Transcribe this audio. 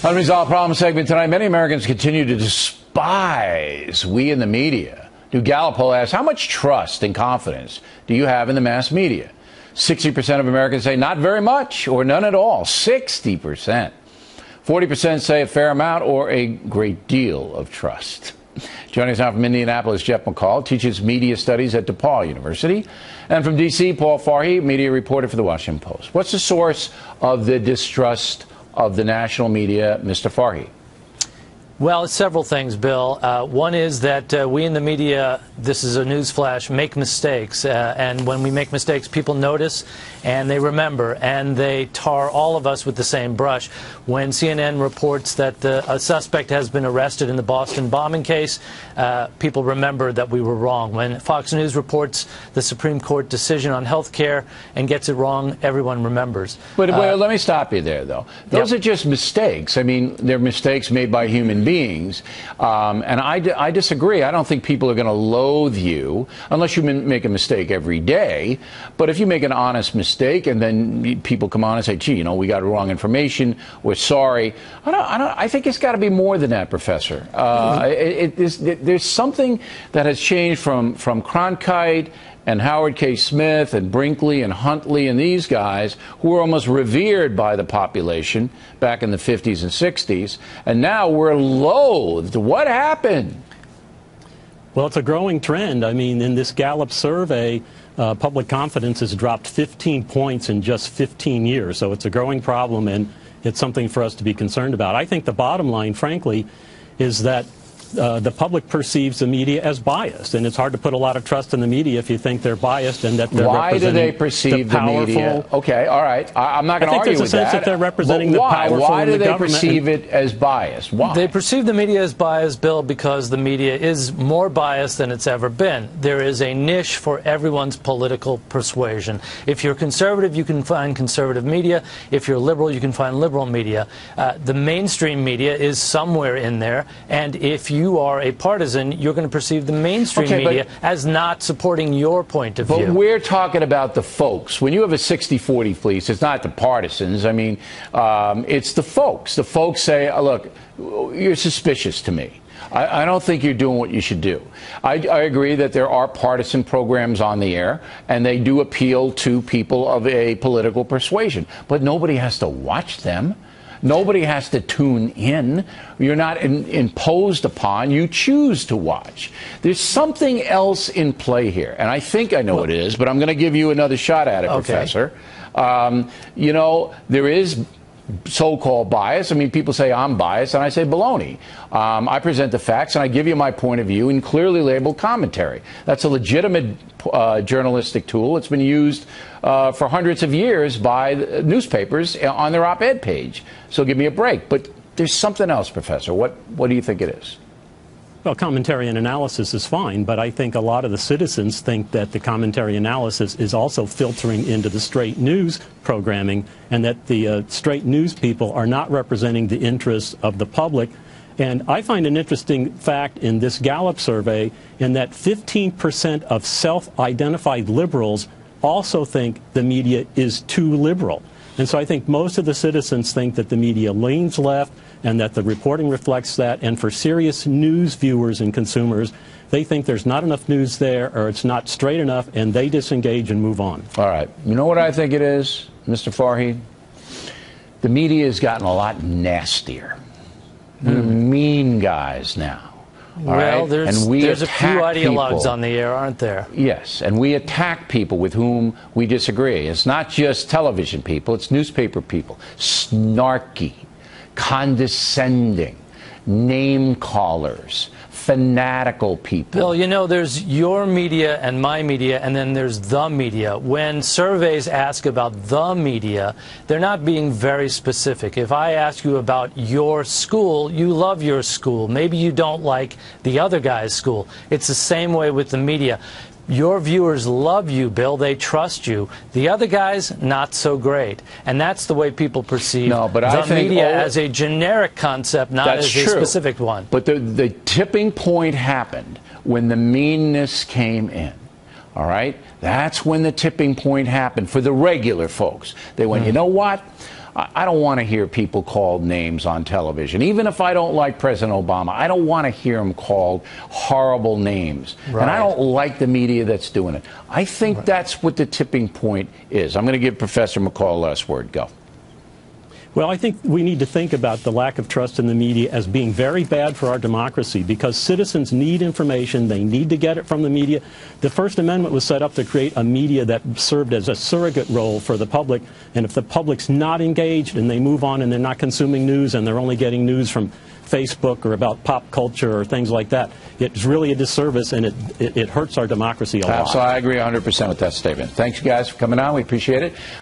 Unresolved Problem segment tonight. Many Americans continue to despise we in the media. New Gallup poll asks, how much trust and confidence do you have in the mass media? 60% of Americans say not very much or none at all. 60%. 40% say a fair amount or a great deal of trust. Joining us now from Indianapolis, Jeff McCall teaches media studies at DePaul University. And from D.C., Paul Farhi, media reporter for the Washington Post. What's the source of the distrust of the national media, Mr. Farhi? Well, it's several things, Bill. One is that we in the media, this is a newsflash, make mistakes. And when we make mistakes, people notice and they remember, and they tar all of us with the same brush. When CNN reports that a suspect has been arrested in the Boston bombing case, people remember that we were wrong. When Fox News reports the Supreme Court decision on health care and gets it wrong, everyone remembers. But well, let me stop you there, though. Those are just mistakes. I mean, they're mistakes made by human beings. And I disagree. I don't think people are going to loathe you unless you make a mistake every day. But if you make an honest mistake and then people come on and say, gee, you know, we got wrong information, we're sorry. I think it's got to be more than that, Professor. There's something that has changed from Cronkite and Howard K. Smith and Brinkley and Huntley and these guys who were almost revered by the population back in the 50s and 60s, and now we're loathed. What happened? Well, it's a growing trend. I mean, in this Gallup survey, public confidence has dropped 15 points in just 15 years. So it's a growing problem, and it's something for us to be concerned about. I think the bottom line, frankly, is that the public perceives the media as biased, and it's hard to put a lot of trust in the media if you think they're biased and that they're representing Why do they perceive the media? Okay, all right. I'm not going to argue with that. I think there's a sense that they're representing the powerful Why do in the they government. perceive it as biased? Why? They perceive the media as biased, Bill, because the media is more biased than it's ever been. There is a niche for everyone's political persuasion. If you're conservative, you can find conservative media. If you're liberal, you can find liberal media. The mainstream media is somewhere in there, and if you are a partisan, you're going to perceive the mainstream media as not supporting your point of view. But we're talking about the folks. When you have a 60-40 fleece, it's not the partisans. I mean, it's the folks. The folks say, look, you're suspicious to me. I don't think you're doing what you should do. I agree that there are partisan programs on the air, and they do appeal to people of a political persuasion. But nobody has to watch them. Nobody has to tune in. You're not imposed upon. You choose to watch. There's something else in play here, and I think I know what it is, but I'm going to give you another shot at it, Professor. You know, there is so-called bias. I mean, people say I'm biased, and I say baloney. I present the facts, and I give you my point of view in clearly labeled commentary. That's a legitimate journalistic tool. It's been used for hundreds of years by newspapers on their op-ed page. So give me a break. But there's something else, Professor. What do you think it is? Well, commentary and analysis is fine, but I think a lot of the citizens think that the commentary analysis is also filtering into the straight news programming, and that the straight news people are not representing the interests of the public. And I find an interesting fact in this Gallup survey in that 15% of self-identified liberals also think the media is too liberal. And so I think most of the citizens think that the media leans left and that the reporting reflects that. And for serious news viewers and consumers, they think there's not enough news there or it's not straight enough, and they disengage and move on. All right. You know what I think it is, Mr. Farhi? The media has gotten a lot nastier. We're mean guys now. Well, there's a few ideologues on the air, aren't there? Yes, and we attack people with whom we disagree. It's not just television people, it's newspaper people. Snarky, condescending, name callers, fanatical people. Bill, you know, there's your media and my media, and then there's the media. When surveys ask about the media, they're not being very specific. If I ask you about your school, you love your school. Maybe you don't like the other guy's school. It's the same way with the media. Your viewers love you, Bill. They trust you. The other guys, not so great. And that's the way people perceive the media as a generic concept, not as a specific one. But the tipping point happened when the meanness came in. All right? That's when the tipping point happened for the regular folks. They went, you know what? I don't want to hear people called names on television. Even if I don't like President Obama, I don't want to hear him called horrible names. Right. And I don't like the media that's doing it. I think that's what the tipping point is. I'm going to give Professor McCall the last word. Go. Well, I think we need to think about the lack of trust in the media as being very bad for our democracy, because citizens need information. They need to get it from the media. The First Amendment was set up to create a media that served as a surrogate role for the public. And if the public's not engaged and they move on and they're not consuming news and they're only getting news from Facebook or about pop culture or things like that, it's really a disservice, and it hurts our democracy a lot. So I agree 100% with that statement. Thanks, you guys, for coming on. We appreciate it.